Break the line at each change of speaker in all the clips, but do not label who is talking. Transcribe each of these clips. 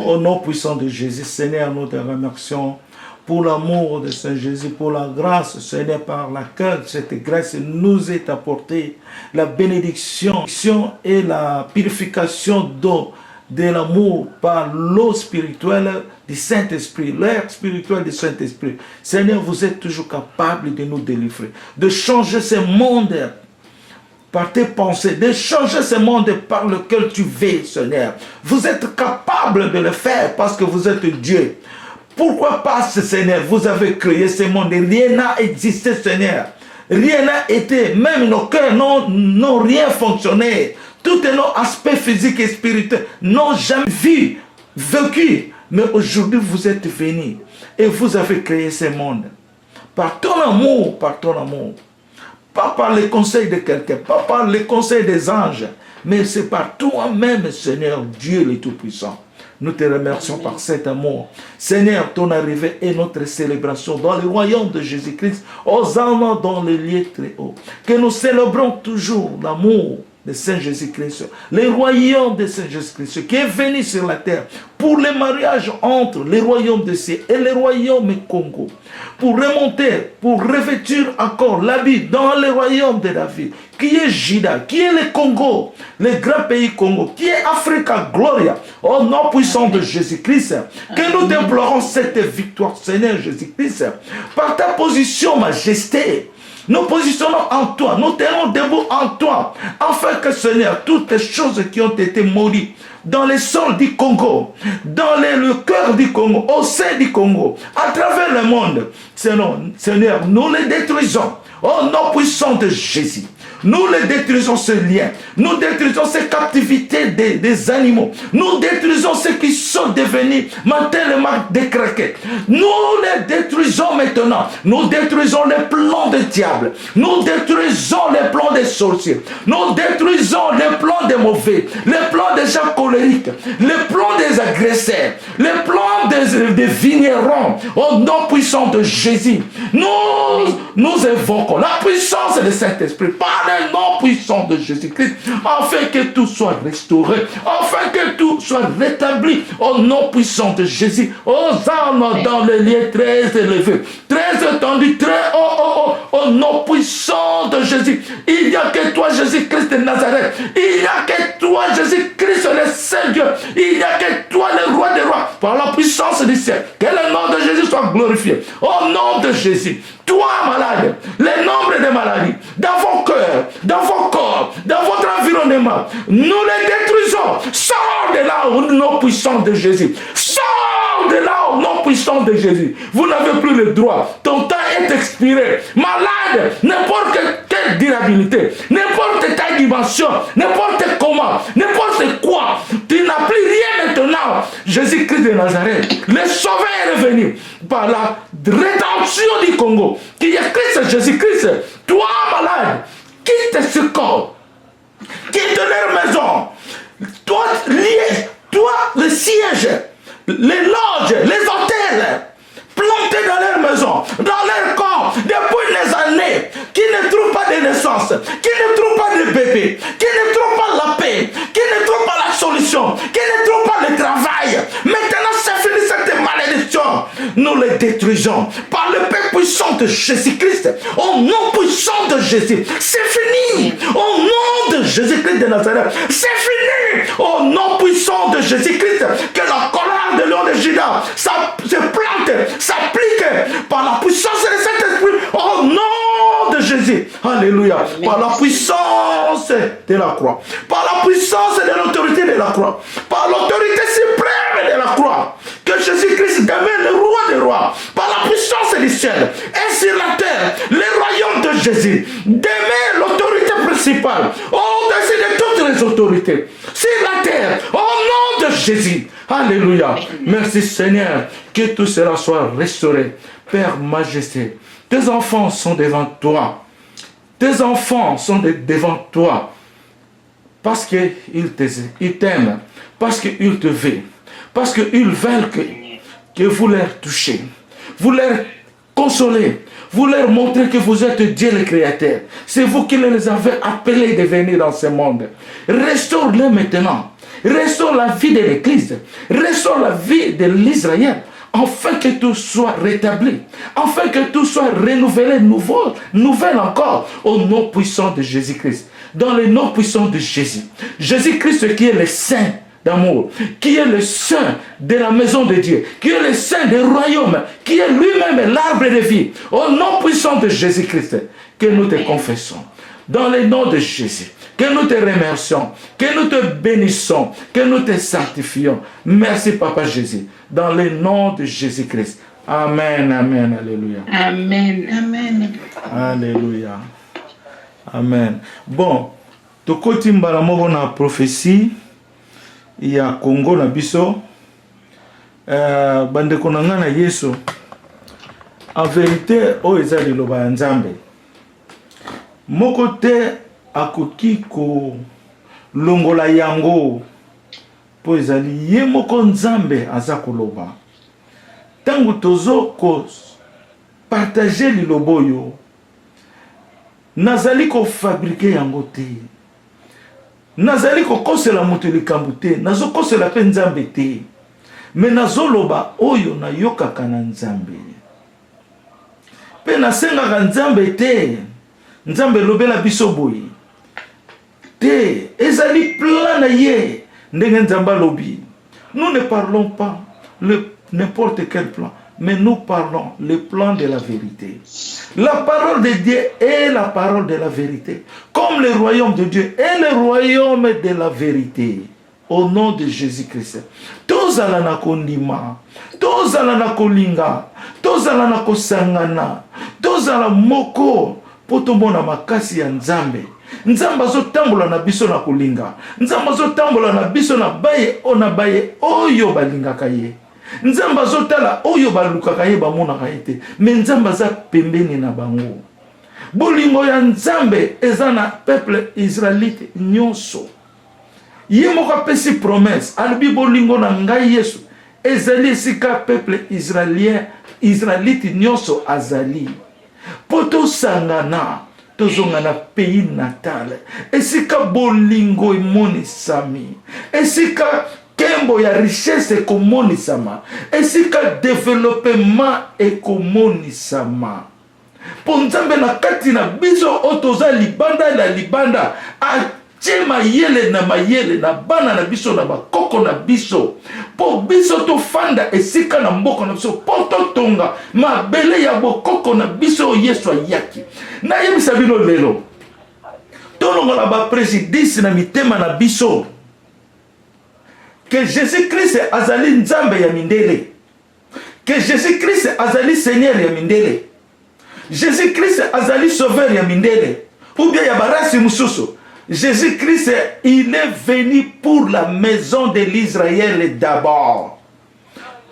au nom puissant de Jésus, Seigneur, nous te remercions pour l'amour de Saint Jésus, pour la grâce, Seigneur, par laquelle cette grâce nous est apportée, la bénédiction et la purification d'eau de l'amour par l'eau spirituelle du Saint-Esprit, l'air spirituel du Saint-Esprit. Seigneur, vous êtes toujours capable de nous délivrer, de changer ce monde par tes pensées, de changer ce monde par lequel tu vis, Seigneur. Vous êtes capable de le faire parce que vous êtes Dieu. Pourquoi pas, Seigneur, vous avez créé ce monde et rien n'a existé, Seigneur. Rien n'a été, même nos cœurs n'ont rien fonctionné. Tous nos aspects physiques et spirituels n'ont jamais vécu. Mais aujourd'hui, vous êtes venus et vous avez créé ce monde. Par ton amour, par ton amour. Pas par les conseils de quelqu'un, pas par les conseils des anges, mais c'est par toi-même, Seigneur, Dieu le Tout-Puissant. Nous te remercions par cet amour. Seigneur, ton arrivée est notre célébration dans le royaume de Jésus-Christ, aux âmes dans les lieux très hauts. Que nous célébrons toujours l'amour de Saint Jésus-Christ, le royaume de Saint Jésus-Christ qui est venu sur la terre pour le mariage entre les royaumes de ciel et le royaume Congo, pour remonter, pour revêtir encore l'habit dans le royaume de David, qui est Juda, qui est le Congo, le grand pays Congo, qui est Africa Gloria, au nom puissant de Jésus-Christ, que nous déplorons cette victoire, Seigneur Jésus-Christ, par ta position, majesté. Nous positionnons en toi, nous tenons debout en toi, afin que, Seigneur, toutes les choses qui ont été maudites dans les sols du Congo, dans le cœur du Congo, au sein du Congo, à travers le monde, Seigneur, nous les détruisons au nom puissant de Jésus. Nous les détruisons ce lien. Nous détruisons ces captivités des animaux. Nous détruisons ceux qui sont devenus maintenant décraqués. Nous les détruisons maintenant. Nous détruisons les plans des diables. Nous détruisons les plans des sorciers. Nous détruisons les plans des mauvais. Les plans des gens colériques. Les plans des agresseurs. Les plans des vignerons. Au nom puissant de Jésus. Nous évoquons la puissance du Saint-Esprit. Par le nom puissant de Jésus-Christ, afin que tout soit restauré, afin que tout soit rétabli au nom puissant de Jésus, aux âmes dans les lieux très élevés, très étendus, très haut, au nom puissant de Jésus. Il n'y a que toi, Jésus-Christ de Nazareth. Il n'y a que toi, Jésus-Christ, le Saint-Dieu. Il n'y a que toi, le roi des rois, par la puissance du ciel. Que le nom de Jésus soit glorifié. Au nom de Jésus. Toi, malade, les nombres de maladies, dans vos cœurs, dans vos corps, dans votre environnement, nous les détruisons. Sors de là au nom puissant de Jésus. Sors de là au nom puissant de Jésus. Vous n'avez plus le droit. Ton temps est expiré. Malade, n'importe quelle durabilité, n'importe quelle dimension, n'importe comment, n'importe quoi. Tu n'as plus rien maintenant. Jésus-Christ de Nazareth, le Sauveur est venu par la rédemption du Congo, qui est Christ Jésus-Christ. Toi, malade, quitte ce corps, quitte leur maison, toi, le siège, les loges, les hôtels, plantés dans leur maison, dans leur corps, depuis les années, qui ne trouvent pas de naissance, qui ne trouvent pas de bébé, qui ne trouvent pas la paix, qui ne trouvent pas la solution, qui ne trouvent pas le travail. Maintenant, c'est fini cette malédiction. Nous les détruisons par le Père puissant de Jésus-Christ, au nom puissant de Jésus. C'est fini. Au nom de Jésus-Christ de Nazareth, c'est fini. Au nom puissant de Jésus-Christ, que la colère de l'eau de Juda se plante, s'applique par la puissance de Saint-Esprit au nom de Jésus. Alléluia. Par la puissance de la croix, par la puissance de l'autorité de la croix, par l'autorité suprême de la croix, que Jésus-Christ devienne le roi des rois, par la puissance du ciel et sur la terre, le royaume de Jésus demeure l'autorité principale au-dessus de toutes les autorités sur la terre, au nom de Jésus. Alléluia. Merci Seigneur, que tout cela soit restauré. Père majesté, tes enfants sont devant toi. Tes enfants sont devant toi parce qu'ils t'aiment, parce qu'ils te veulent, parce qu'ils veulent que vous leur touchez, vous leur consolez, vous leur montrez que vous êtes Dieu le Créateur. C'est vous qui les avez appelés de venir dans ce monde. Restaure-les maintenant. restaure la vie de l'Église, restaure la vie de l'Israël, afin que tout soit rétabli, afin que tout soit renouvelé, nouvel encore, au nom puissant de Jésus-Christ, dans le nom puissant de Jésus. Jésus-Christ qui est le Saint d'amour, qui est le Saint de la maison de Dieu, qui est le Saint du royaume, qui est lui-même l'arbre de vie, au nom puissant de Jésus-Christ, que nous te confessons, dans le nom de Jésus, que nous te remercions, que nous te bénissons, que nous te sanctifions. Merci Papa Jésus, dans le nom de Jésus-Christ. Amen, amen, alléluia.
Amen, amen.
Alléluia. Amen. Bon, tokoti mbala moko na prophétie ya Congo na biso, bandeko na nga na Yesu, en vérité o eza liloba ya Nzambe moko te akoki ko longola yango po ezali ye moko Nzambe aza koloba. Tango tozo ko partager liloba oyo, nazali ko fabriquer yango te, nazali ko kosela moto likambo te, nazo kosela pe Nzambe te, me nazoloba oyo na yokaka na Nzambe, pe nasengaka Nzambe te. Nzambe lobela biso boye te, ezali plan na ye ndenge Nzamba lobi. Nous ne parlons pas n'importe quel plan, mais nous parlons le plan de la vérité. La parole de Dieu est la parole de la vérité, comme le royaume de Dieu est le royaume de la vérité. Au nom de Jésus-Christ, tozala na kondima, tozala na kolinga, tozala na kosangana, tozala moko po tomona makasi ya Nzambe. Nzambe azotambola na biso na kolinga, Nzambe azotambola na biso na baye oyo balingaka ye, Nzambe azotala oyo balukaka ye bamonaka ye te, me Nzambe aza pembeni na bango. Bolingo ya Nzambe eza na peuple israélite nyonso. Ye moko apesi promesse, alobi bolingo na ngai Yesu ezali esika peuple israélite nyonso azali, po tosangana tozonga na pays natal, esika bolingo emonisami, esika kembo ya richesse ekomonisama, esika développement ekomonisama. Po Nzambe na kati na biso otoza libanda la libanda, atie mayele na bana na biso na bakoko na biso, po biso to fanda esika na mboko na biso, po to tonga mabele ya bokoko na biso Yesu ayaki. Na yebisa bino lelo, tolongo na ba présidence na mitema na biso, que Jésus-Christ azali Nzambe ya mindele, que Jésus-Christ azali Seigneur ya mindele, Jésus-Christ azali sauveur ya mindele, ou bien ya barasi mususu. Jésus-Christ, il est venu pour la maison de l'Israël d'abord.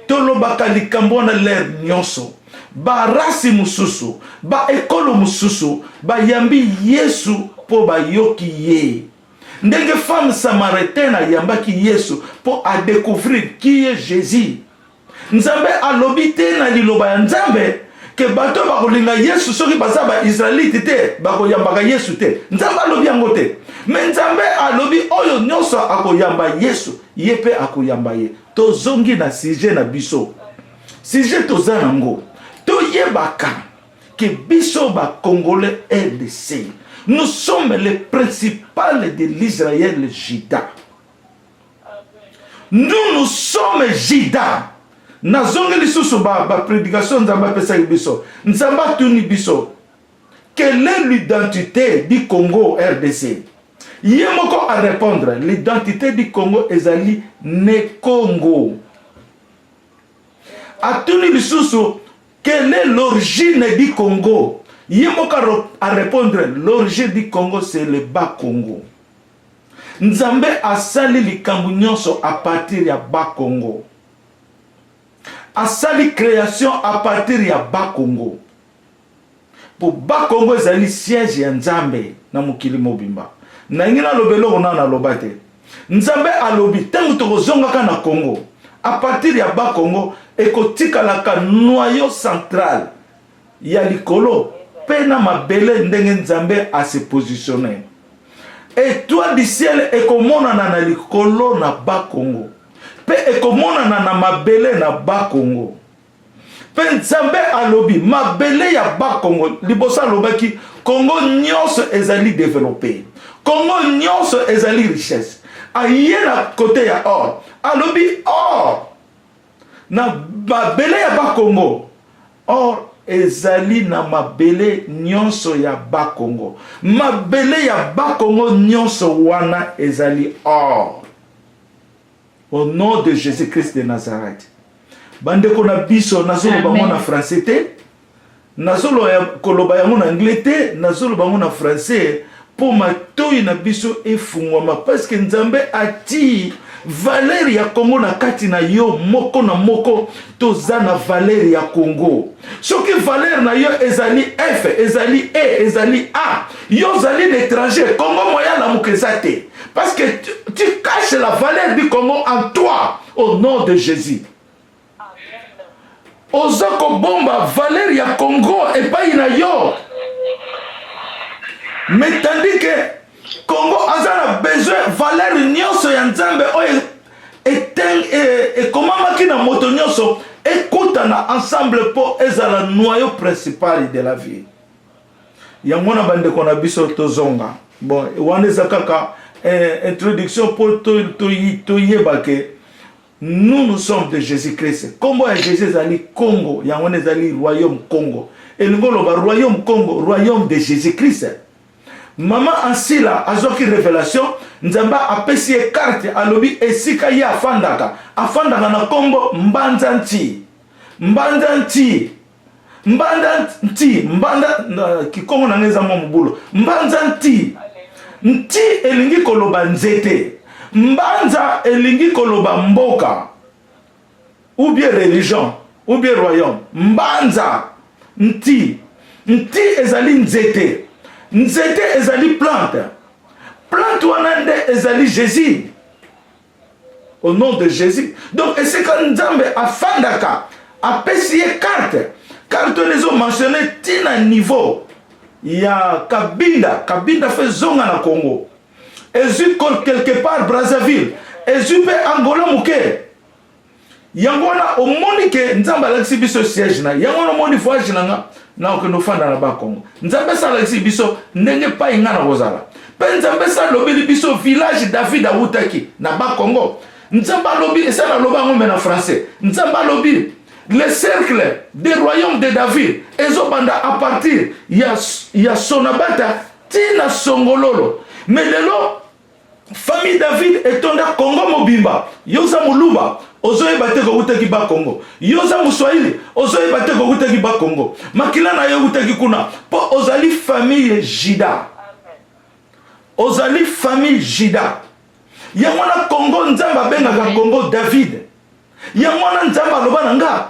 Tolobaka likambona l'air nyonso, ba rasi mususu, ba ekolo mususu, ba yambi Yesu po ba yoki ye. Ndenge femme samaritaine yambaki Yesu po a découvrir qui est Jésus. Nzambe alobite na liloba ya Nzambe ke bato bakolinga Yesu soki baza ba Israelite te, bakoyambaka Yesu te. Nzambe alobi yango te. Mais Nzambe alobi oyo nyonso akoyamba Yesu, ye pe akoyamba ye. Tozongi na sujet na biso. Sujet toza nango. Toyebaka ke biso ba Congolais RDC, nous sommes les principaux de l'Israël Juda. Nous sommes Juda. Nazongi lisusu ba prédication Nzamba pesa biso. Nzamba tuni biso. Quelle est l'identité du Congo RDC? Yemoko à répondre, l'identité du Congo ezali ne Congo. Atuni lisusu, quelle est l'origine du Congo? Yemoko à répondre, l'origine du Congo c'est le bas Congo. Nzambe asali likambo nyonso à partir ya bas Congo. Asali création à partir ya bas Congo. Pour bas Congo ezali siège ya Nzambe na mokili mobimba. Na ngina lobelo na lobate. Nzambe alobi tangu tokozongaka na Congo. À partir ya bas Congo ekotika la noyau central ya likolo pe na mabele ndenge Nzambe a se positionner. étoile du ciel ekomonana na likolo na Bakongo pe ekomonana na mabele na Bakongo pe Nzambe alobi mabele ya Bakongo liboso alobaki Congo nyonso ezali développé Congo nyonso ezali richesse aye na côté ya or alobi or na mabele ya Bakongo or ezali na mabele nyonso ya Bakongo mabele ya Bakongo nyonso wana ezali or au nom de Jésus-Christ de Nazareth bandeko na biso nazolo bango na français te nazolo koloba yango na anglais te nazolo bango na français po matoi na biso efungwama parce que Nzambe ati valeur ya Congo na kati na yo moko na moko toza na valeur ya Congo soki valeur na yo ezali F ezali E ezali A yo zali l'étranger Congo moya la mukezate parce que tu caches la valeur du Congo en toi au nom de Jésus ozako bomba valeur ya Congo epai na yo mais tandis que Congo a besoin valeur nyonso ya Nzambe oyo ekomamaki na moto nyonso ekutana ensemble po ezala noyau principal de la vie yango na bandeko na biso tozonga bon wana eza kaka introduction po toyeba ke nous sommes de Jésus-Christ kombo ya Jésus ezali Congo yango ezali royaume Congo elingo loba royaume Congo royaume de Jésus-Christ Maman Ansila azoki révélation Nzamba apesi carte alobi esika ya afandaka na kombo mbanzanti kikongo na ngeza mo mubulo mbanzanti nti elingi koloba nzete mbanza elingi koloba mboka ou bien religion ou bien royaume mbanza nti ezali nzete Nzete ezali plante wana nde ezali Jésus au nom de Jésus donc c'est quand Nzambe afandaka apesi carte les ont mentionné tina niveau ya Kabinda fait zonga na Congo ezu quelque part Brazzaville ezu pe Angola muke yangona omoni ke Nzambe alakisi biso siège na yangona omoni voyage nanga na okendo fanda na Bakongo Nzambe sa alakisi biso ndenge pa inga na kozala pe Nzambe sa lobi biso village David awutaki na Bakongo Nzambe lobi esa na loba ngombe na français Nzambe lobi le cercle des royaumes de David ezobanda à partir ya Sonabata tina Songololo mais lelo famille David etonda Congo mobimba yoza muluba ozoye bateko utaki ba Congo yoza muswahili ozoye bateko utaki ba Congo makila na yo utaki kuna po ozali famille Jida ozali famille Jida yamona Congo Nzamba bengaka Congo David yamona Nzamba loba nanga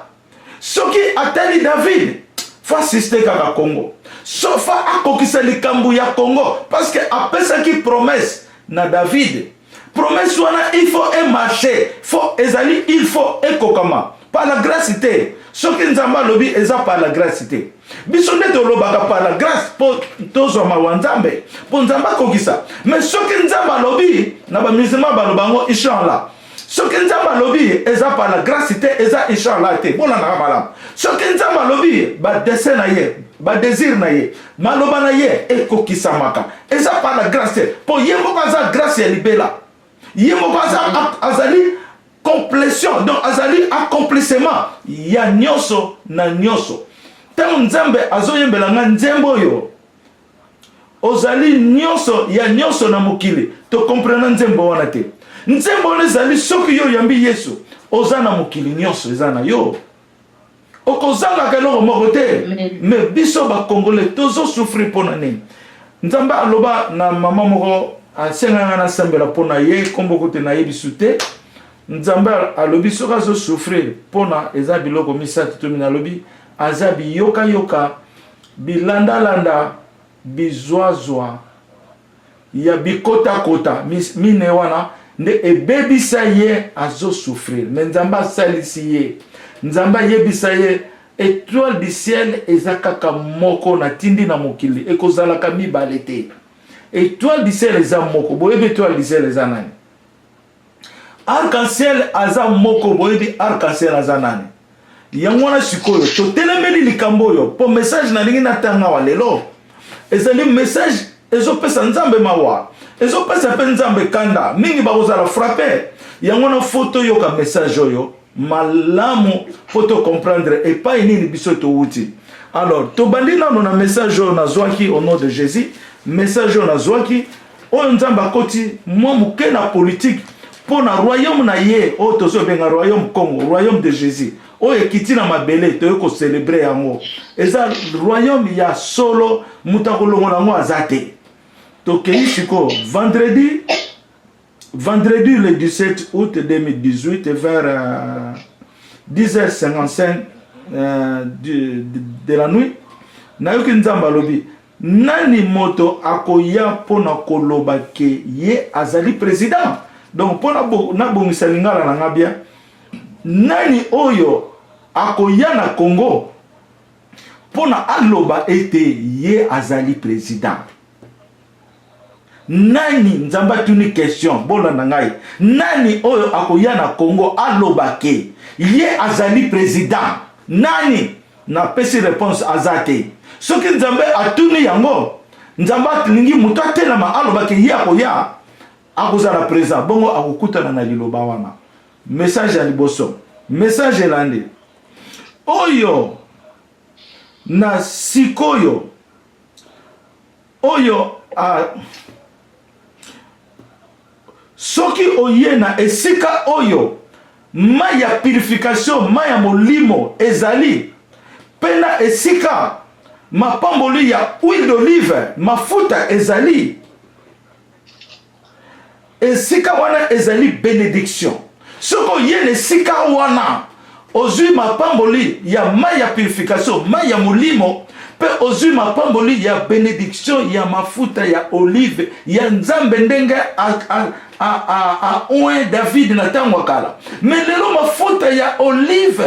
soki atali David fa assiste kaka Congo sofa akokisa likambu ya Congo parce que apesa ki promesse na David promesse wana il faut un marché faut ezali il faut ekokama par la grâce soki Nzamba lobi eza par la grâce biso nde tolobaka par la grâce po tozwa wa Nzambe po Nzamba kokisa mais soki Nzamba lobi na ba musulman balobango inshallah soki Nzamba lobi eza par la grâce eza inshallah te bona na malamu soki Nzamba lobi ba dessin na ye ba désir na ye maloba na ye ekokisamaka eza par la grâce po yembo kaza grâce ya libela yembo kaza azali complétion donc azali accomplissement ya nyonso na nyonso tango Nzambe azoyembela nga nzembo yo ozali nyonso ya nyonso na mokili to comprendre nzembo wana te nzembo ezali soki yo yambi Yesu oza na mokili nyonso eza na yo okozanga keloko moko te mais biso ba Congolais tozo souffrir pona nini Nzambe aloba na mama moko asenganga na sambela pona ye kombo kote na yebisu te Nzambe alobi soka zo souffrir pona eza biloko misatu to mina alobi azabi yoka bilanda bizwazwa ya bikota mine wana nde ebebisa ye azo souffrir mais Nzambe asalisi ye Nzambe yebisa ye étoile du ciel eza kaka moko na tindi na mokili ekozalaka mibale te étoile du ciel eza moko boyebi étoile du ciel eza nani arc-en-ciel aza moko boyebi arc-en-ciel aza nani yango wana sikoyo totelemeli likambo oyo po message nalingi natanga wa lelo ezali message ezopesa nzambe mawa ezopesa mpe nzambe kanda mingi bakozala frappe yango na foto yoka message oyo malamu po to comprendre epai nini biso towuti alors tobandi nano na message oyo nazwaki au nom de Jésus message oyo nazwaki oyo nzambe akoti mwa moke na politique mpo na royaume na ye oyo tozobenga royaume Congo royaume de Jésus oyo ekiti na mabele toye kocelebre yango eza royaume ya solo mutu akolongola yango aza te tokei siko vendredi le 17 août 2018 vers 10h55 de la nuit nayoki nzambe alobi nani moto akoya mpona koloba ke ye azali président donc mpona nabongisa lingala na nga bien nani oyo akoya na Congo mpona aloba ete ye azali président nani nzamba tuni question bolanda ngai nani oyo akoya na Congo aloba ke ye azali président nani na pesi réponse azate soki nzambe atuni yango nzamba alingi mutu atelema aloba ke ye akoya akozala président bongo akokutana na liloba wana message ya liboso message elandi oyo na sikoyo oyo soki oye na esika oyo mai ya purification mai ya molimo ezali pena esika mapamboli ya huile d'olive mafuta ezali esika wana ezali bénédiction soki oye na esika wana ozwi mapamboli ya mai ya purification mai ya molimo pe ozwi mapamboli ya bénédiction ya mafuta ya olive ya nzambe ndenge oin David na tango akala mais lelo mafuta ya olive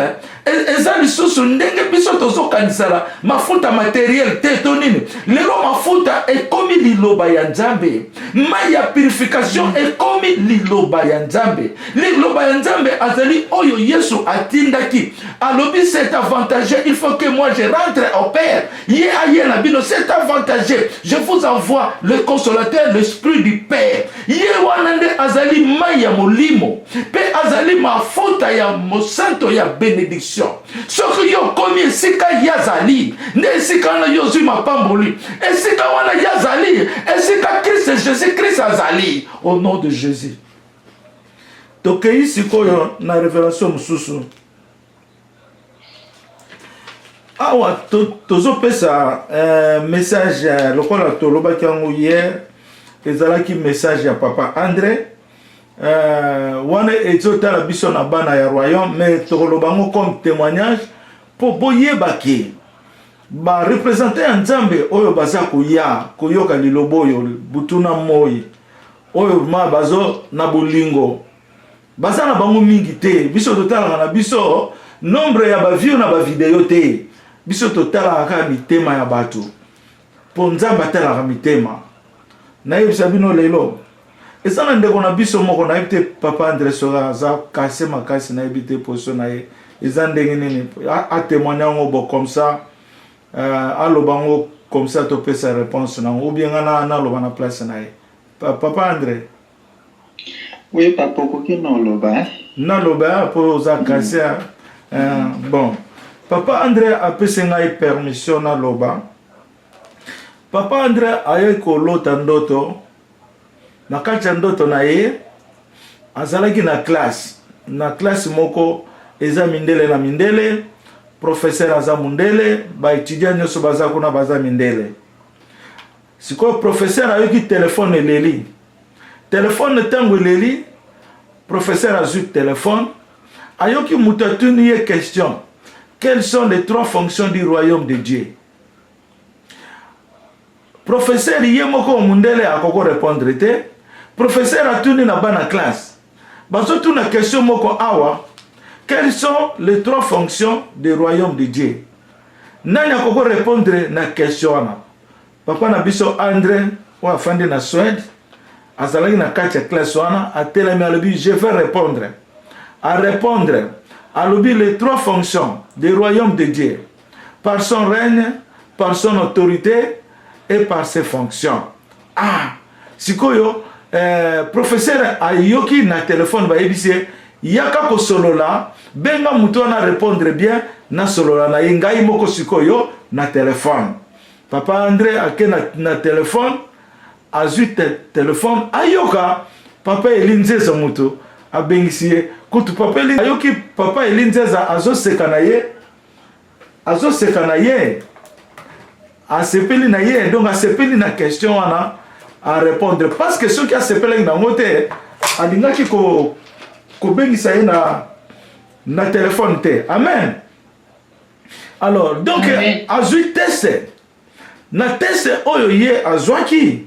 eza lisusu ndenge biso tozokanisala mafuta matériel te to nini lelo mafuta ekomi liloba ya nzambe mai ya purification ekomi liloba ya nzambe liloba ya nzambe azali oyo Yesu atindaki alobi c'est avantageux il faut que moi je rentre au Père ye aye na bino c'est avantageux je vous envoie le consolateur l'esprit du Père ye wana nde azali mai ya molimo pe azali mafuta ya mosanto ya bénédiction soki yo komi esika yazali nde esika wana yo zwi mapamboli esika wana yazali esika Christ Jésus Christ azali au nom de Jésus tokei sikoyo na révélation mosusu awa tozopesa message lokola tolobaki yango hier ezalaki message ya papa André wana ezotala biso na bana ya royaume mais tokoloba ngo comme témoignage po boyebaki ba représenter ya nzambe oyo baza koyoka lilobo oyo butuna moi oyo ma bazo na bolingo baza na bango mingi te biso totalaka na biso nombre ya baview na bavideo te biso totalaka kaka mitema ya bato po nzambe atalaka mitema nayebisa bino lelo eza na ndeko na biso moko nayebi te papa André Soga aza kase makasi nayebi te position na ye eza ndenge nini atémoigne yango bo comme ça aloba ngo comme ça topesa réponse nango ou bien nga naloba na place na ye papa André
oui papa okoki
naloba po oza kase bon papa André apesi ngai permission naloba papa André aye kolota ndoto na kati ya ndoto na ye azalaki na classe moko eza mindele na mindele professeur aza mundele ba étudiant nyonso baza kuna baza mindele sikoyo professeur ayoki telefone eleli telefone ntango eleli professeur azwi telefone ayoki mutu atuni ye question quelles sont les 3 fonctions du royaume de Dieu professeur ye moko mundele akoko répondre te professeur atuni na bana classe bazotuna question moko awa quelles sont les 3 fonctions du royaume de Dieu nani akoko répondre na question wana papa na biso André oyo afandi na Suède azalaki na kati ya classe wana atelemi alobi je vais répondre à répondre alobi les trois fonctions du royaume de Dieu par son règne, par son autorité et par ses fonctions. Ah, sikoyo professeur ayoki na téléphone ba yebisi yaka ko solola benga mutu na répondre bien na solola na ngai moko sikoyo na téléphone. Papa André ake na téléphone azui téléphone ayoka papa elinzeza mutu abengisi kutu papa ayoki papa elinzeza azoseka na ye asepeli na ye donc asepeli na question wana à répondre parce que ceux qui a sepelé na ngote alingaki ko bengisa ye na téléphone te. Amen. Alors donc azui test na test oyo ye azwaki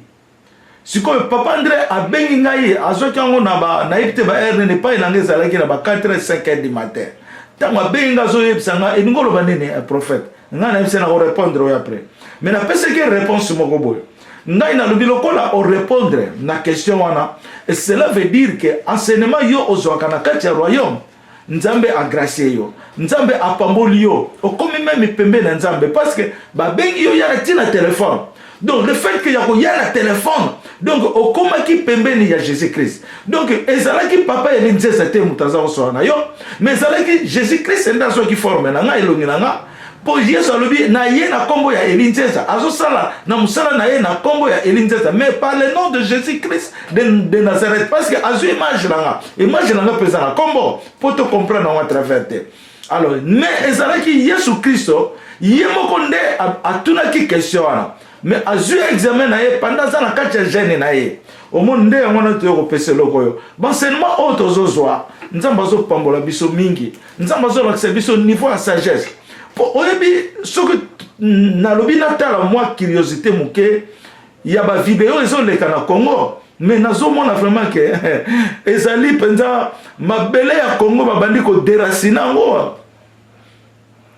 sikoyo papa André abengi ngai azwaki yango na yebite ba heure ne pas elanga ezalaki na ba 4h 5h du matin ntango abengi nga azoyebisa nga elingi oloba nini prophète ngai nayebisa na korépondre oyo après mais napesaki réponse moko boye ngai nalobi lokola orépondre na question wana et cela veut dire que enseignement yo ozwaka na kati ya royaume nzambe agracie yo nzambe apamboli yo okomi meme pembe na nzambe parce que babengi yo ya tina téléphone. Donc le fait que y a la téléphone donc okomaki pembeni ya Jésus-Christ donc ezalaki papa elinzesa te mutaza oswana yo mais ezalaki Jésus-Christ ndazo ki forme na nga elongi na nga po Yesu alobi na ye na kombo ya elinzesa azosala na musala na ye na kombo ya elinzesa mais par le nom de Jésus-Christ de Nazareth parce que azu image na nga pesa na kombo pour te comprendre à travers te. Alors mais ezalaki Yesu Christo ye moko nde atunaki question wana mais azu examen na ye pendant ça na kati ya jeune na ye omoni nde yango na toyo kopesa eloko oyo baenseignement oyo tozozwa nzambe azopambola biso mingi nzambe azolakisa biso niveau ya sagesse po oyebi soki nalobi natala mwa curiosité moke ya bavideo ezoleka na Congo mais nazomona vraiment ke ezali mpenza mabele ya Congo babandi koderacina yango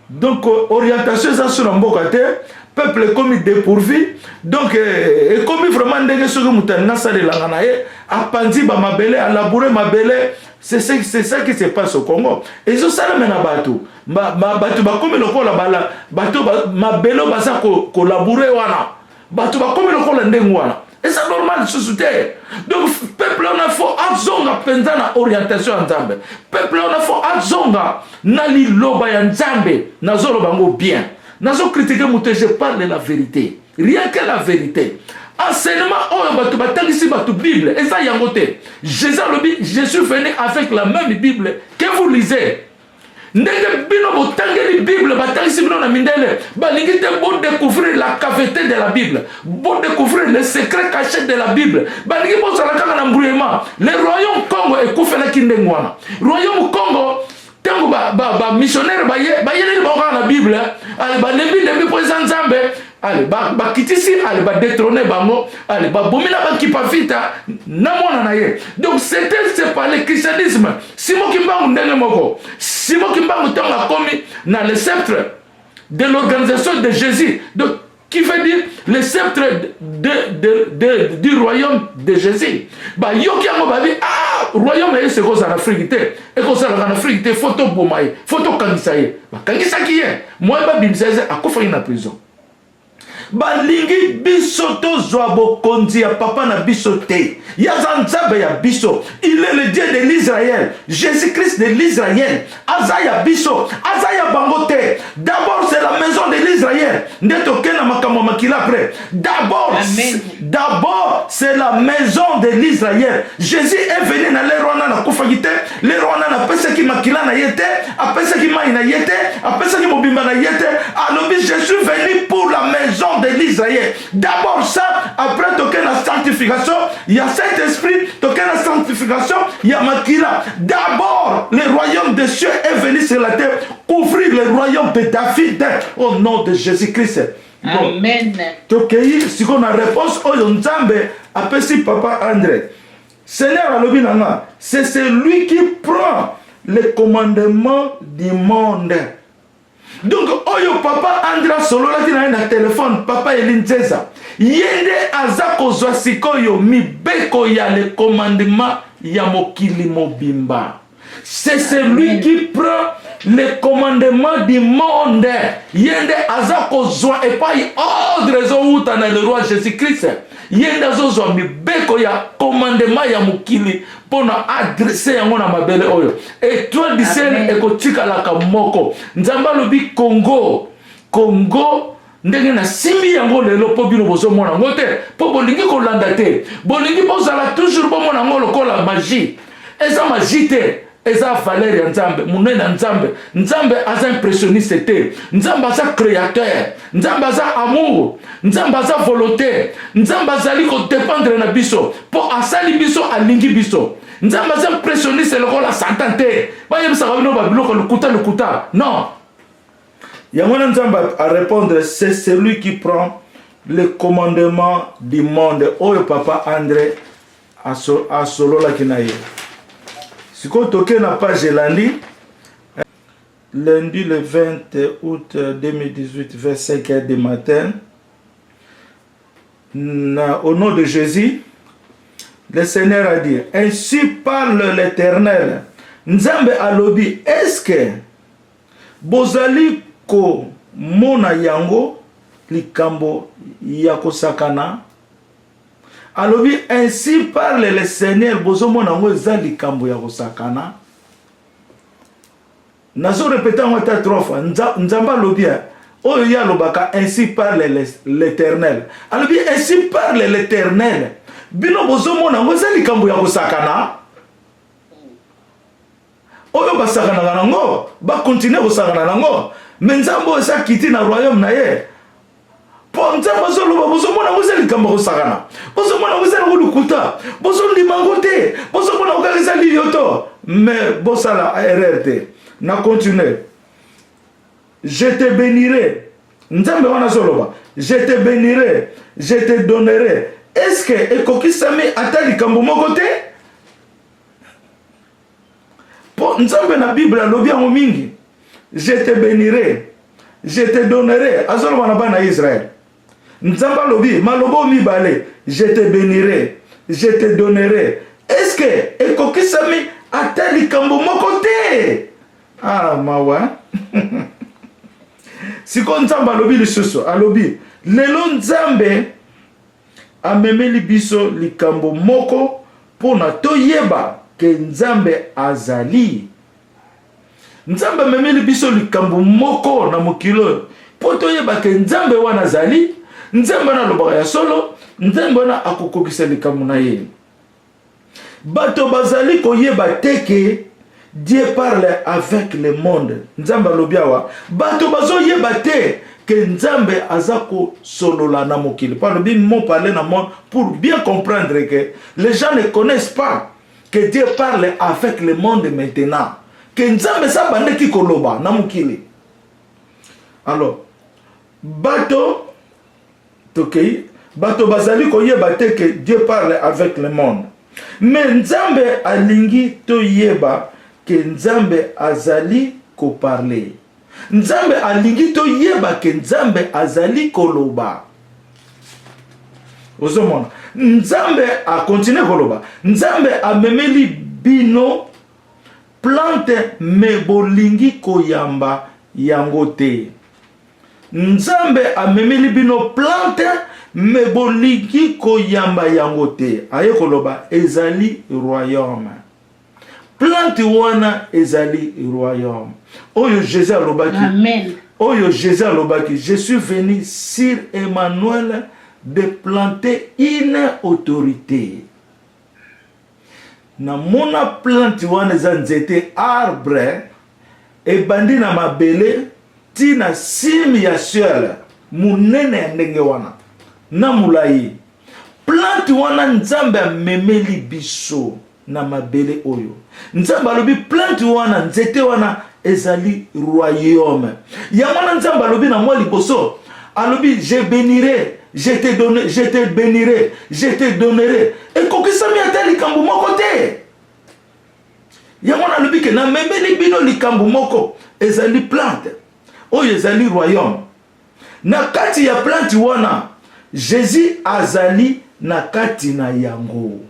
donc orientation eza sur mboka te peuple comme dépourvu donc et comme vraiment ndenge soki mutana salelanga na ye apanzi ba mabele a labourer mabele c'est ça qui se passe au Congo et zo sala mena batu batu ba comme lokola bala batu mabelo baza ko labourer wana batu ba comme lokola ndenge wana et c'est normal société donc peuple on a faut azonga penza na orientation ya nzambe peuple on a faut azonga na liloba ya nzambe na zolo bango bien nazo critiquer muté je parle la vérité rien que la vérité enseignement oyo batu batangisi batu Bible et ça yangote je suis venu avec la même Bible que vous lisez ndenge bino botangeli Bible batangisi bino na mindele balingi te bo découvrir la caveté de la Bible bo découvrir les secrets cachés de la Bible balingi bo sala kaka na mbrouillement le royaume Congo ekufela kindengwana royaume Congo tango ba missionnaire ba yeli ba na Bible ale ba lembi lembi po nzambe ale ba kitisi ale ba détrôner bango ale ba bomina ba kipa vita na mona na ye donc c'est pas le christianisme simo kimbangu ndenge moko simo kimbangu tonga komi na le sceptre de l'organisation de Jésus donc qui veut dire le sceptre du royaume de Jésus. Bah yoki yango babi royaume est ce qu'on a en Afrique et qu'on a en Afrique photo bomaye photo kangisaye bah kangisa qui est moi ba bimseze akofa na prison. Balingi biso tozwa bokonzi ya papa na biso te ya nzambe ya biso il est le Dieu de l'Israël Jésus-Christ de l'Israël azaya biso azaya bango te d'abord c'est la maison de l'Israël ndeto kena makambo makila après d'abord c'est la maison de l'Israël Jésus est venu na le rwanda na kufagite le rwanda na pesa ki makila na yete apesa ki mai na yete apesa ki mobimba na yete alobi je suis venu pour la maison de l'Israël. D'abord ça, après toquer la sanctification, il y a cet esprit, toquer la sanctification, il y a Makila. D'abord, le royaume des cieux est venu sur la terre, couvrir le royaume de David au nom de Jésus-Christ.
Amen.
Toquei, si on a réponse, oh Nzambe, appelle si papa André. Seigneur Alobinanga, c'est celui qui prend le commandement du monde. Donc, oyo papa Andra solo la tina na téléphone, papa Elinzeza. Yende azako zwasikoyo mibeko ya le commandement ya mokili mobimba. C'est celui qui prend le commandement du monde. Yende azako zwa et pas ordre zo uta na le roi Jésus-Christ. Yende azozwa mibeko ya commandement ya mokili pona adresser yango na mabele oyo. Étoile du ciel ekotika la kamoko. Nzamba lobi Congo ndenge na simbi yango lelo po bino bozo mona ngote po bolingi ko landa te. Bolingi bozala toujours bo mona ngolo kola magie. Eza magie te. Eza valeur ya Nzambe, munene Nzambe. Nzambe aza impressionniste te. Nzambe aza créateur. Nzambe aza amour. Nzambe aza volonté. Nzambe azali ko dépendre na biso. Po asali biso alingi biso. Nzambe aza impressionniste lokola Satan te. Ba yebisa bino ba biloko lukuta. Non. Yamona Nzambe a répondre, c'est celui qui prend le commandement du monde. Oyo papa André a solo la kinaye. Si vous toquez la page lundi le 20 août 2018, vers 5h du matin, au nom de Jésus, le Seigneur a dit, ainsi parle l'Éternel. Nzambe alobi, est-ce que bozali ko mona yango likambo yako sakana? Alobi, ainsi parle le Seigneur, bozo mona ngo eza likambo yako sakana. Nazo répéter en ta trois fois, Nzamba alobi, oyo ya lobaka, ainsi parle l'Éternel. Alobi, ainsi parle l'Éternel. Bino bozo mona ngo eza likambo yako sakana. Oyo basakana nango, ba continuer kosakana nango. Mais Nzambo esa kiti na royaume na ye. Po Nzambo zolo bozo mona ngo eza likambo kosakana. Bozo mona ngo eza lukuta. Bozo ndimango te. Bozo mona ngo eza liyoto. Mais bosala erreur te. Na continuer. Je te bénirai. Nzambe wana zoloba. Je te bénirai. Je te donnerai. Est-ce que ekokisami ata likambo moko te? Nzambe na Bible alobi yango mingi. Je te bénirai, je te donnerai. Azolo wana bana Israël. Nzambe alobi malobo mibale. Je te bénirai, je te donnerai. Est-ce que ekokisami ata likambo moko te? Ah mawa. Siko Nzambe alobi lisusu alobi lelo Nzambe amemeli biso likambo moko pona toyeba que Nzambe azali. Nzambe memeli biso likambo moko na mokilo po toyeba ke Nzambe wana azali. Nzambe na lobaka ya solo. Nzambe wana akokokisa likambo na ye. Bato bazali koyeba teke Dieu parle avec le monde. Nzambe alobiawa bato bazo yeba te que Nzambe azako solola na mokili. Par le mot parler na monde pour bien comprendre que les gens ne connaissent pas que Dieu parle avec le monde maintenant. Que Nzambe sa bande ki koloba na mukili. Alors, bato bazali koyeba te que Dieu parle avec le monde. Mais Nzambe alingi to yeba que Nzambe azali ko parler. Nzambe alingi to yeba que Nzambe azali koloba. Ozomona. Nzambe a continué koloba. Nzambe a memeli bino plante me bolingi koyamba yango te. Nzambe a memeli bino plante me bolingi koyamba yango te. Aye koloba ezali royaume. Plante wana ezali royaume. Oyo Jésus alobaki.
Amen.
Oyo Jésus alobaki. Je suis venu sur Emmanuel de planter une autorité. Na mona plante wana za nzete arbre e bandi na mabele tina simi ya ciel munene ndenge wana na mulai. Plante wana Nzambe amemeli biso na mabele oyo. Nzambe alobi plante wana nzete wana ezali royaume. Ya wana Nzambe alobi na mwa liboso alobi je bénirai. Je te bénirai, je te donnerai. Et kokisami ata likambo moko te. Yamona lobi ke na memeli bino likambo moko ezali plante. Oyo ezali royaume. Na kati ya plante wana Jésus azali na kati na yango.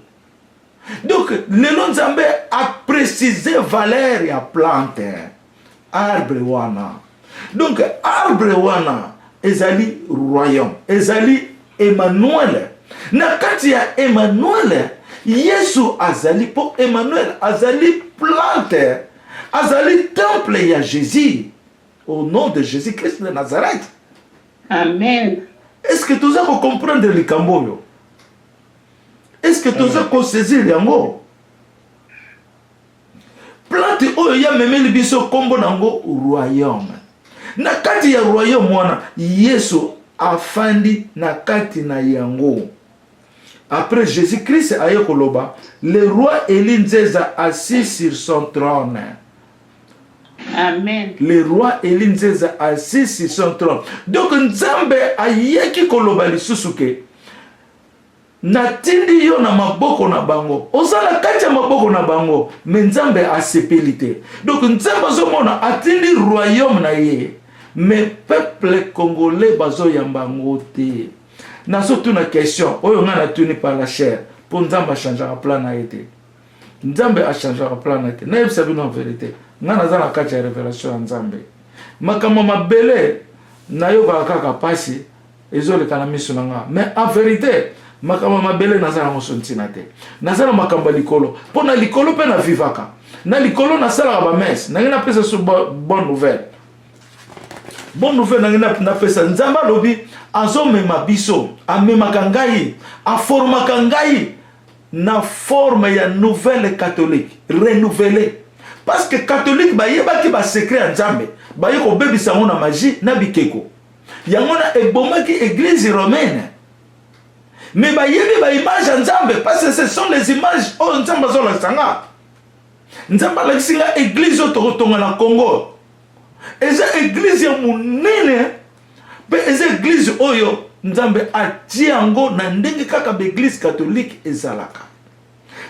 Donc lelo nzambe a précisé valeur ya plante arbre wana. Donc arbre wana ezali royaume, ezali Emmanuel. Na kati ya Emmanuel, Yesu azali po Emmanuel azali plante, azali temple ya Jésus au nom de Jésus-Christ de Nazareth.
Amen.
Est-ce que tu as comprendre le cambo? Est-ce que tu as saisir yango? Plante oyo ya memeli biso kombo nango royaume. Na kati ya royaume wana Yesu afandi na kati na yango. Après Jésus-Christ aye koloba, le roi Élie Nzeza assis sur son trône.
Amen.
Le roi Élie Nzeza assis sur son trône. Donc Nzambe ayeki koloba lisusu ke natindi yo na maboko na bango. Ozala kati ya maboko na bango, mais Nzambe asepeli te. Donc Nzambe azomona atindi royaume na ye, mais peuple congolais bazo yambango te. Na surtout na question, oyo nga na tuni par la chair, pour Nzambe changer la plan na été. Nzambe a changé la plan na été. Na yebisa bino en vérité. Nga na zana kati ya révélation ya Nzambe. Makambo mabele na yo kaka pasi ezoleka na miso na nga. Mais en vérité, makambo mabele nazala mosontina te. Nazala makambo likolo. Po na likolo pe na vivaka. Na likolo na sala ba messe. Na ngina pesa so bonne nouvelle. Bonne nouvelle na ngina na pesa Nzamba lobi azomema biso, amemaka ngai, aformaka ngai na forme ya nouvelle catholique, renouvelée. Parce que catholique ba yeba ki ba secret Nzambe, ba yeko bebisa ngona magie na bikeko. Yango na ebomaki église romaine. Mais ba yebi ba image Nzambe parce que ce sont les images oh Nzamba zola sanga. Nzamba la kisinga église otokotonga na Congo. Eza église ya munene. Pe eza église oyo Nzambe atie yango na ndenge kaka ba église catholique ezalaka.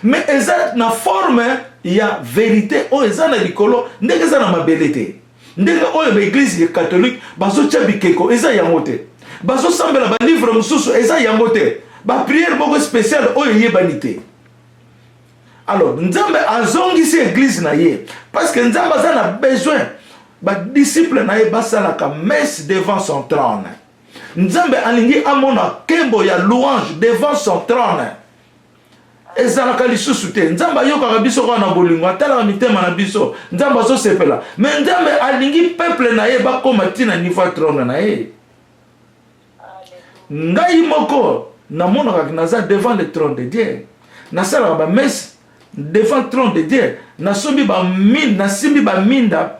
Mais eza na forme ya vérité o eza na likolo ndenge eza na mabelete. Ndenge oyo ba église catholique bazo tia bikeko eza yango te. Bazo sambela ba livre mususu eza yango te. Ba prière moko spéciale oyo yebani te. Alors Nzambe azongisi église na ye parce que Nzambe aza na besoin ba disciple na ye basalaka messe devant son trône. Nzambe alingi amona kembo ya louange devant son trône. Ezalaka lisusu te. Nzambe ayokaka biso kwa na bolingo atalaka mitema na biso. Nzambe azosepela. Mais Nzambe alingi peuple na ye bakoma tina niveau trône na ye. Ngai moko namonaka naza devant le trône de Dieu. Nasalaka ba messe devant le trône de Dieu. Nasombi ba mine, nasimbi ba minda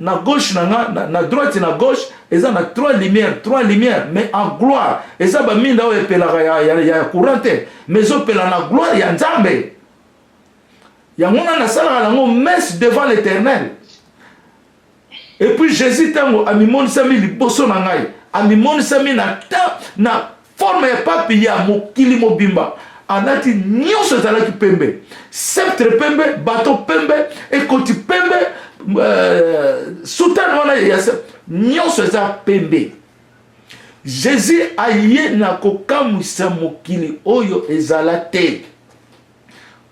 na gauche na droite na gauche eza na trois lumières mais en gloire eza ba minda o epelaka ya courante mais opela na gloire ya Nzambe yango na salaka nango messe devant l'Éternel. Et puis Jésus tango amimonisami liboso na ngai amimonisami na forme ya papi ya mokili mobimba anati nyonso ezalaki pembe, sceptre pembe, bateau pembe, ekoti pembe, soutane wana ya nyonso eza pembe. Jésus aye na kokamwisa mokili oyo ezala te.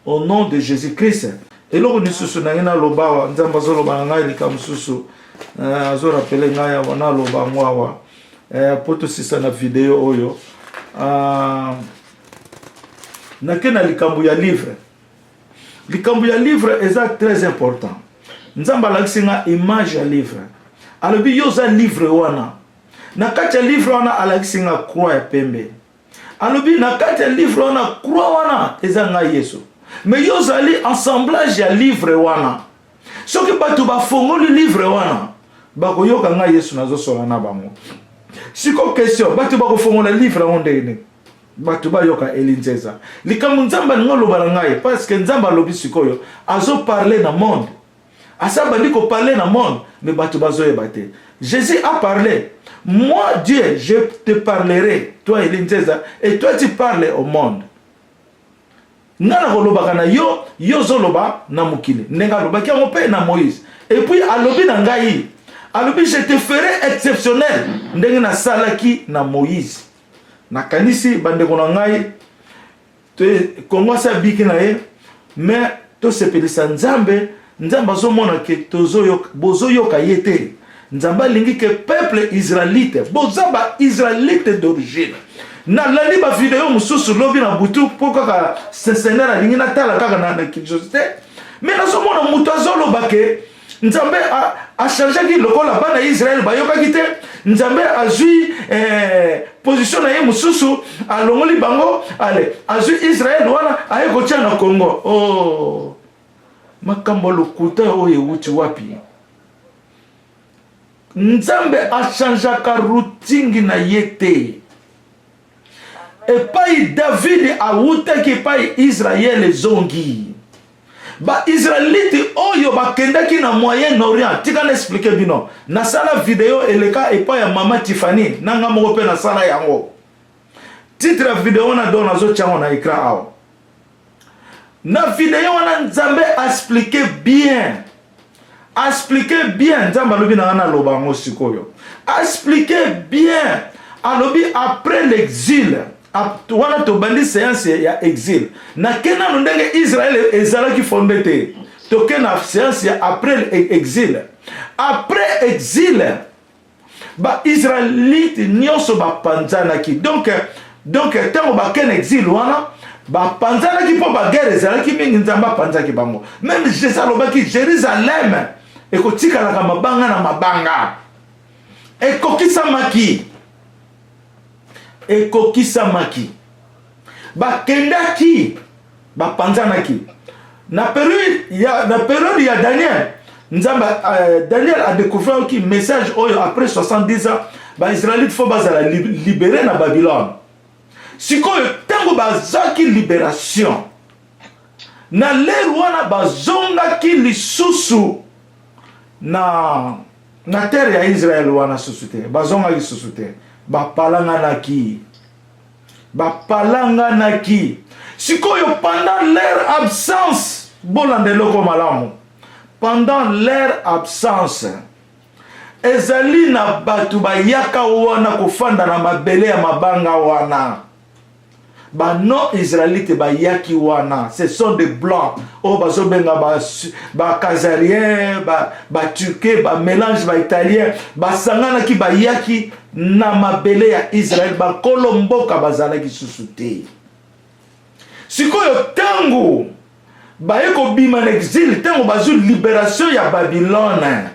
Au nom de Jésus-Christ. Eloko lisusu na ngina loba Nzambe azoloba na ngai lika mususu azorapele ngai awa na loba ngwawa poto sisa na video oyo nakena likambo ya livre. Likambo ya livre eza très important. Nzambe alakisi nga image ya livre. Alobi yoza livre wana. Na kati ya livre wana alakisi nga croix ya pembe. Alobi na kati ya livre wana croix wana eza nga Yesu. Mais yozali assemblage ya livre wana. Soki batu bafongoli livre wana bakoyoka nga Yesu nazosola na bango. Siko question batu bakofongola livre ondene. Batu bayoka Élie Nzeza. Likambo Nzamba ngoloba na ngai parce que Nzamba alobi sikoyo azo parler na monde. Asaba liko parler na monde mais batu bazoyeba te. Jésus a parlé. Moi Dieu, je te parlerai toi Élie Nzeza et toi tu parles au monde. Nana kolobaka na yo zoloba na mukili. Nenga lobaki yango pe na Moïse. Et puis alobi na ngai. Alobi je te ferai exceptionnel ndenge na salaki na Moïse. nakanisi bandeko na ngai Kongo sa biki na ye mais to sepelisa nzambe azomona ke bozo yoka yete nzamba lingi ke peuple israélite boza ba israélite d'origine na lali ba video mususu lobi na butu poko ka sesenera lingi na tala kaka na kijosite mais nazomona mutu azoloba ke nzambe a changé ki lokola bana Israël bayoka kite nzambe azui position na ye mususu alongoli bango ale azui Israël wana aye kotia na Congo. Oh makambo lokuta oyo wuti wapi nzambe a changé ka routine na yete epai David a wutaki epai Israël zongi ba Israélite oyo bakendaki na Moyen-Orient tika na expliquer bino na sala video eleka epai ya mama Tiffany nanga moko pe na sala yango titre video na do nazo tiango na écran awa na video wana nzambe expliquer bien nzambe alobi na ngana loba ngo sikoyo expliquer bien alobi après l'exil wana to bandi séance ya exil na kena no ndenge Israël ezalaki fondé te to kena séance ya après exil ba Israélite nyonso ba panzanaki donc tango ba ken exil wana ba panzanaki po ba guerre ezalaki mingi nzamba panzaki bango même Jérusalem Jérusalem ekotikala ka mabanga na mabanga ekokisamaki bakendaki bapanzanaki na période ya Daniel nzamba Daniel a découvert ki message oyo après 70 ans ba Israélite faut bazala libéré na Babylone sikoyo tango bazaki libération na leru wana bazongaki lisusu na terre ya Israël wana susu te bazongaki susu te bapalanganaki sikoyo pendant leur absence bolandeloko malamu pendant leur absence ezali na batu bayaka wana kofanda na mabele ya mabanga wana ba non israélite bayaki wana ce sont des blancs o bazobenga ba kazarien ba turquais ba mélange ba italien basangana ki bayaki na mabele ya Israël ba kolomboka bazalaki susu te sikoyo tango bayeko bima na exil tango bazu libération ya Babylone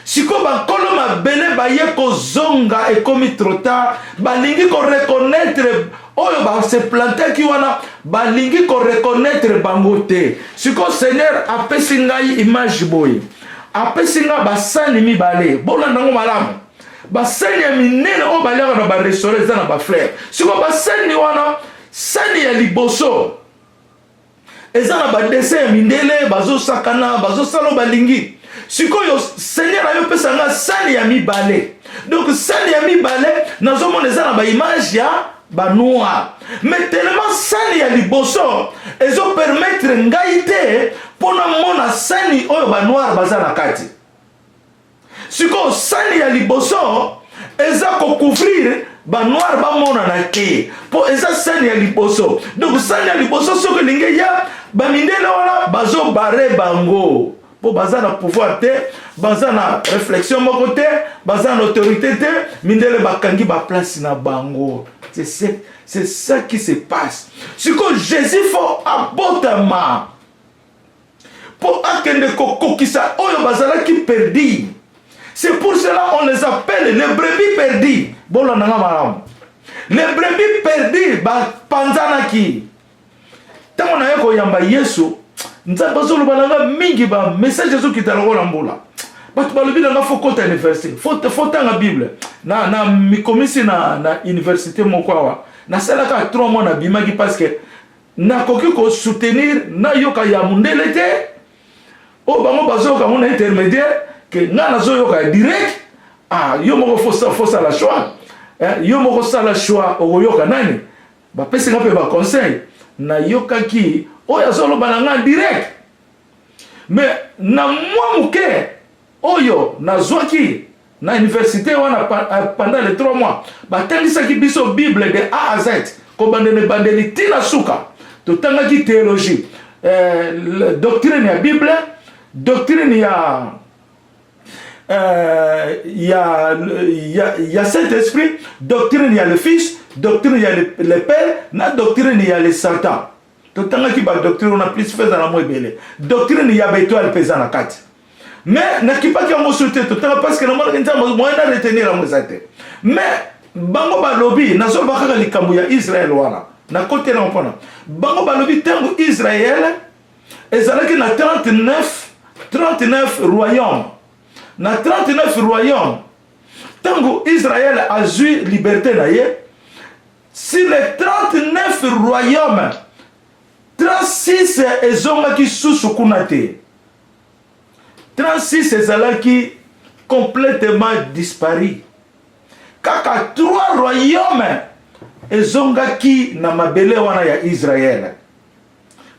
siko bakolo mabele bayeko zonga ekomi trop tard balingi ko reconnaître oyo ba se planter ki wana balingi ko reconnaître bango te siko Seigneur apesi ngai image boy apesi nga basani mibale bolanda ngo malamu basani ya minene o balaka na ba restaurant za na ba frère siko basani wana sani ya liboso eza na ba dessin ya mindele bazo sakana bazo salo balingi sikoyo Seigneur ayo pesa nga sani ya mibale donc sani ya mibale nazomona eza na ba image ya ba noir mais tellement sani ya liboso ezo permettre ngai te pona mona sani oyo ba noir baza na kati siko sani ya liboso eza ko couvrir ba noir ba mona na te po eza sani ya liboso donc sani ya liboso soko linge ya ba mindele wana bazo bare bango po baza na pouvoir te baza na réflexion moko te baza na autorité te mindele bakangi ba place na bango c'est ça qui se passe siko Jésus faut abotama po akende kokokisa oyo bazala ki perdu. C'est pour cela on les appelle les brebis perdus. Les brebis perdus ba panzanaki tango na yeko yamba Yesu nzamba zolo balanga mingi ba message Yesu kitalokola mbula batu balobi na fo kota université faut tanga Bible na mikomisi na université mokwawa na salaka 3 mois na bimaki parce que na koki ko soutenir na yoka ya mundele te o bango bazoka mona intermédiaire que nga nazo yoka direct yo moko fosa la choix yo moko sala choix o yoka nani ba pesi nga pe ba conseil na yoka ki o ya zolo bananga direct mais na mwa muke oyo nazwaki na université pendant les 3 mois batangisaki biso Bible de A à Z kobandele bandeli tina suka totangaki théologie doctrine ya Bible doctrine il y a Saint-Esprit, doctrine il y a le Fils, doctrine il y a le Père, na doctrine il y a le Satan. Totanga ki ba doctrine on a plus fait dans la moibele. Doctrine il y a étoile pesant la carte. Mais na ki pa ki on sauter totanga parce que na mona kinta moyen de retenir la mozate. Mais bango ba lobby na zo ba kaka likambo ya Israël wana. Na côté na mpona. Bango ba lobby tango Israël ezalaki na 39 royaumes. Na 39 royaumes, tango Israël a eu liberté naie, si les 39 royaumes, 36 ezongaki susu kunate. 36 ezalaki complètement disparu. Kaka 3 royaumes ezongaki na mabele wana ya Israël.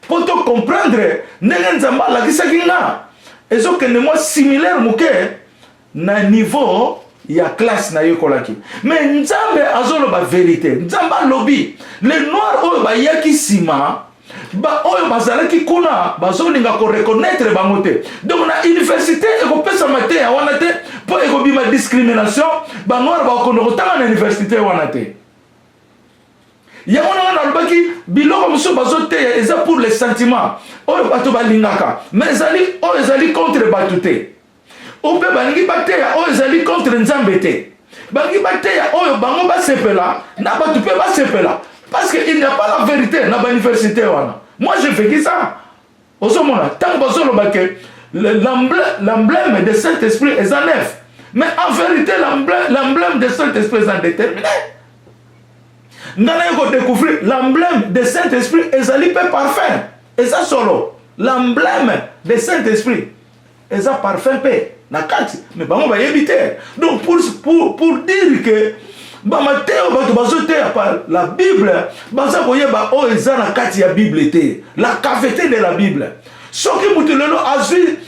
Pour te comprendre, nenzamba la kisaki nga. Ezo kende moi similaire muke na niveau ya classe na yokolaki. Mais nzambe azolo ba vérité. Nzamba lobby. Les noirs oyo ba yaki sima ba oyo bazalaki kuna bazolinga ko reconnaître bango te. Donc na université eko pesa mate ya wana te po eko bima discrimination ba noir ba ko ndotanga na université wana te. Ya wana lobaki biloko muso bazote eza pour les sentiments. Oyo bato balingaka mais ezali contre bato te. Ope balingi bateya oyo ezali contre nzambe te. Balingi bateya oyo bango basepela na bato pe basepela parce que il n'y a pas la vérité na ba université wana. Moi je fais ça. Osomona tant bazolo bake l'emblème de Saint-Esprit est en neuf. Mais en vérité l'emblème de Saint-Esprit est en déterminé. Ngana yoko découvrir l'emblème de Saint-Esprit ezali pe parfum. Et ça solo, l'emblème de Saint-Esprit, et ça parfum paix, na kati, mais bah on va éviter. Donc pour dire que bah Matthéo bah tu vas par la Bible, bah ça voyez bah oh ils ont la kati ya Bible était, la cavité de la Bible. Ce qui moutelelo a vu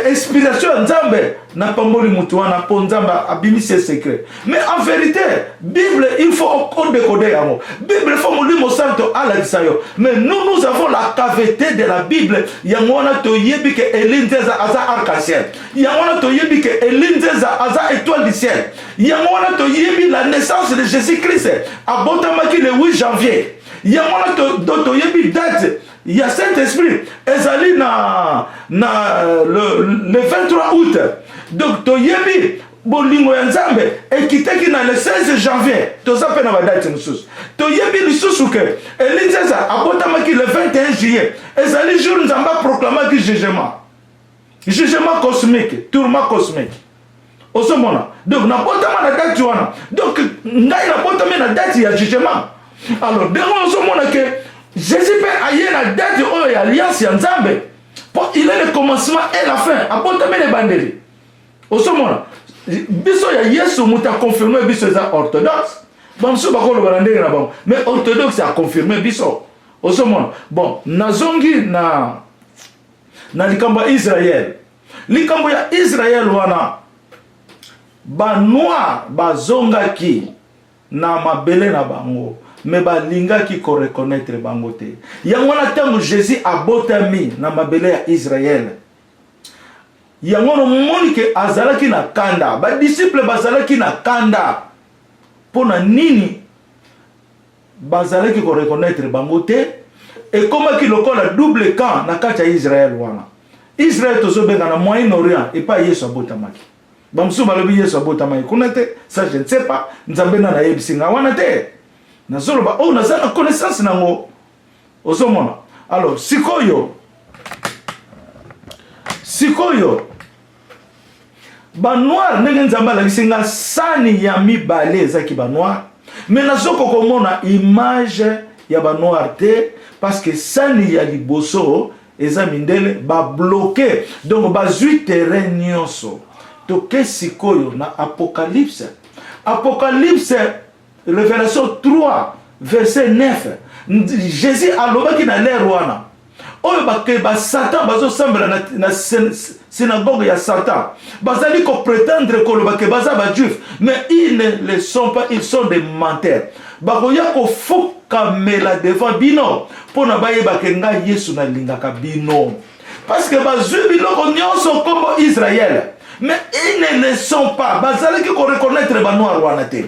inspiration nzambe na pamboli mutu wana po nzambe abimisi secret. Mais en vérité, Bible il faut décoder yango. Bible il faut molimo santo ala disayo. Mais nous avons la cavité de la Bible. Yango wana to yebi ke elinzeza aza arc-en-ciel. Yango wana to yebi ke elinzeza aza étoile du ciel. Yango wana to yebi la naissance de Jésus-Christ a botamaki le 8 janvier. Yango wana to yebi date. Il y a Saint-Esprit. Ezali le 23 août. Donc, to yebi bolingo ya nzambe ekiteki na le 16 janvier. To zape na badati mususu. To yebi lisusu ke elinzeza abotamaki le 21 juillet. Ezali jour nzamba proclamaki jugement. Jugement cosmique, tourment cosmique. Osomona. Donc, na botama na date wana. Donc, ngai na botama na date ya jugement. Alors, dengo osomona ke Jésus peut aller la date de l'alliance Nzambe. Il est le commencement et la fin. Apportez les bandeli. Au moment biso ya Yesu muta confirmé biso za orthodoxe. Bon so bakolo balande na bon. Mais orthodoxe a confirmé biso. Au moment bon nazongi na likambo Israël. Likambo ya Israël wana ba noir bazongaki na mabele na bango. Mais balinga qui ko reconnaître bangote. Yangona tango Jésus abotami na mabele ya Israël. Yangono monike azalaki na kanda. Ba disciple bazalaki na kanda. Pona nini bazalaki ko reconnaître bangote et comment ki lokola double camp na kati ya Israël wana. Israël tozobenga na Moyen-Orient et pas Yesu abotamaki. Bamsu balobi Yesu abotamaki. Kunate ça je ne sais pas. Nzambe na yebisinga wana te. Nazoloba oh naza na connaissance nango osomona. Alors sikoyo ba noir ndenge nzamba la kisinga sani ya mibale ezaki ba noir mais nazoko komona image ya ba noir te parce que sani ya liboso eza mindele ba bloqué donc ba zui terrain nyonso to ke sikoyo na Apocalypse Révélation 3, verset 9. Jésus a l'obaki na l'air wana. oyo bake ba Satan bazosambela na synagogue ya Satan bazali ko prétendre ko bake baza ba juif mais ils ne le sont pas, ils sont des menteurs bakoya ko fukamela devant bino pona bayeba ke nga Yesu na lingaka bino parce que bazwi biloko nyonso kombo Israël mais ils ne le sont pas bazali ko reconnaître ba noir wana te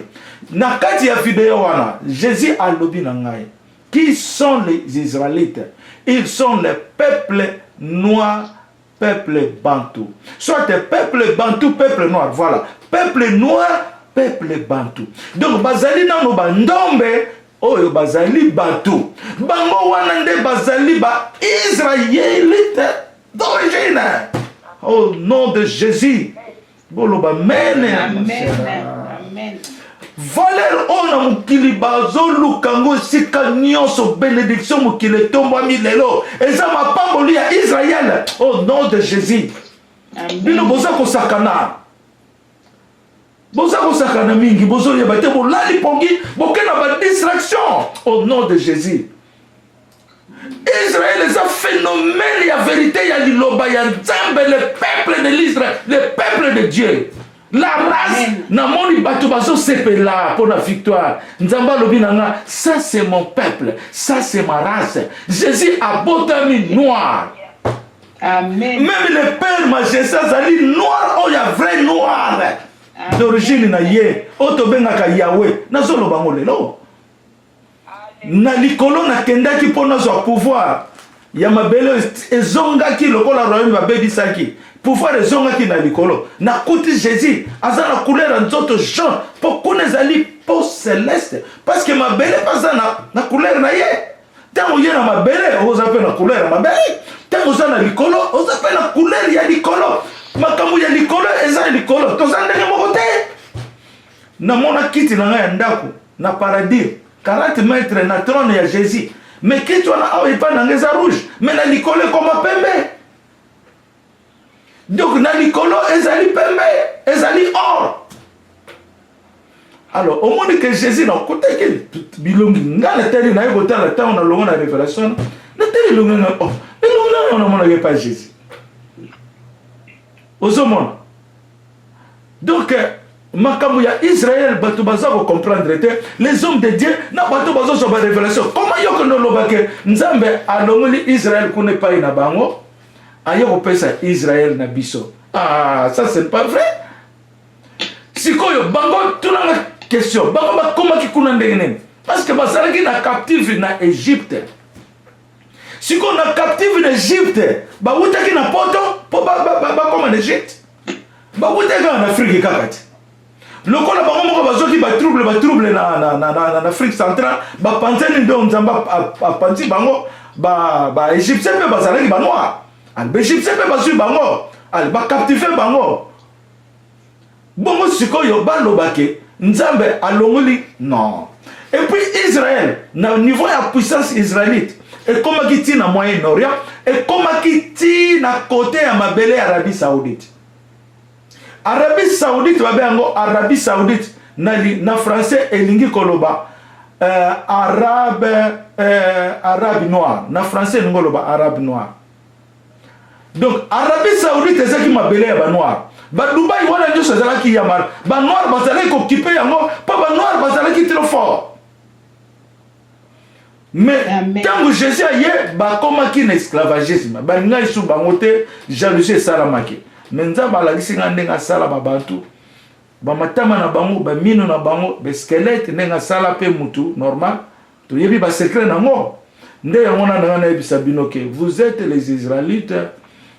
na kati ya vidéo wana Jésus alobi na ngai qui sont les Israélites? Ils sont les peuples noirs, peuple bantou. Soit des peuples bantou, peuple noir. Voilà. Peuple noir, peuple bantou. Donc, bazali nango bandombe, oyo bazali bantou. Bango wanande bazali ba Israélite d'origine. Au nom de Jésus. Boloba mene.
Amen. Amen.
Valeur on mukili bazo lukango sika nyonso bénédiction mukile tomba milelo eza mapamboli ya Israël au nom de Jésus. Bino boza ko sakana mingi bozo yeba te bolali pongi bokena ba distraction au nom de Jésus. Israël est un phénomène ya vérité ya liloba ya Nzambe le peuple de l'Israël le peuple de Dieu. La race, namoni bato bazo sepela pour la victoire. Nzamba lobi nanga, ça c'est mon peuple, ça c'est ma race. Jésus a botami noir.
Amen.
Même le père majesté zali noir, oh ya vrai noir. D'origine na ye, otobenga ka Yahweh. Nazolo bango lelo. Na likolo na kendaki pona zo pouvoir. Ya mabele ezonga ki lokola royaume ba bebisaki. Pouvoir ezonga ki na likolo. Na kuti Jésus aza na couleur nzoto jaune pour konezali peau céleste parce que mabele paza na couleur na ye. Tango ye na mabele ozape na couleur ya mabele. Tango za na likolo ozape na couleur ya likolo. Makambo ya likolo eza likolo. Toza ndenge moko te. Na mona kiti na nga ya ndako na paradis 40 mètres na trône ya Jésus. Mais kiti wana awa ipa na ngeza rouge. Mais na likolo koma pembe. Donc na likolo ezali pembe, ezali or. Alors au monde que Jésus na côté que bilongi ngala teli na yoko tala ta on a longa na révélation. Na teli longa na oh. Bilonga on a mona pas Jésus. Ozomona. Donc makambo ya Israël bato baza ko comprendre te les hommes de Dieu na bato bazo so ba révélation. Comment yoko no lobake Nzambe alongoli Israël ko ne pas ina bango? Ayo pesa Israël na biso. Ah, ça c'est pas vrai. Sikoyo bango tunanga question. Bango ba koma ki kuna ndenge. Parce que basalaki na captive na Égypte. Siko na captive na Égypte, ba wutaki na poto po ba koma na Égypte. Ba wutaki na Afrique kakati. Lokola bango moko bazoki ba trouble na Afrique centrale, ba panzeni ndo Nzamba a panzi bango ba Égyptien pe basalaki ba noir. Al Égyptien pe basu bango, al ba captiver bango. Bongo sikoyo ba lobake, Nzambe alongoli non. Et puis Israël, na niveau ya puissance israélite, et comme qui na Moyen-Orient, et comme qui na côté ya mabele Arabie Saoudite. Arabie Saoudite ba bengo Arabie Saoudite na français elingi koloba arabe noir, na français ngoloba arabe noir. Donc, Arabie Saoudite, c'est qui m'a belé à noir. Ba Dubaï, voilà deux choses qui y a mal. Ba noir, ba zalé occupé yango. Pas ba noir, ba zalé qui trop fort. Mais tant que Jésus a yé, ba comment qui l'esclavagisme. Ba nga isu ba ngote jalousie salamaki. Menza ba la gisinga ndenga sala ba bantu. Ba matama na bango, ba mino na bango, ba squelette ndenga sala pe mutu normal. To yebi ba secret na ngo. Nde yango na nga na ebisa binoke. Vous êtes les Israélites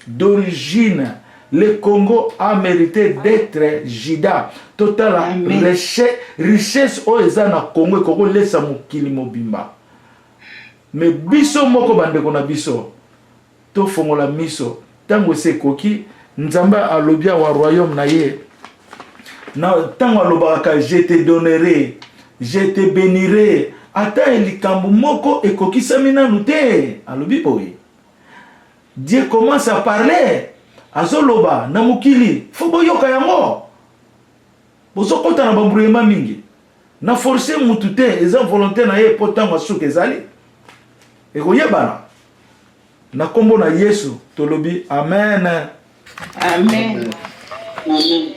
d'origine. Le Congo a mérité d'être Jida. Total richesse o ezana Congo Congo lesa mukili mobimba. Mais biso moko bande kona biso. To fongola miso. Tango se koki Nzamba alobia wa royaume na ye. Na tango alobaka je te donnerai, je te bénirai. Ata elikambu moko ekoki samina nute. Alobi boy. Dieu commence à parler. Azoloba na mukili fubo yoka yango bozo kota na bambruyema mingi na forcer mutute eza volonté na ye potango suka ezali ekoyebana Na kombo na Yesu tolobi amen.
Amen.
Amen.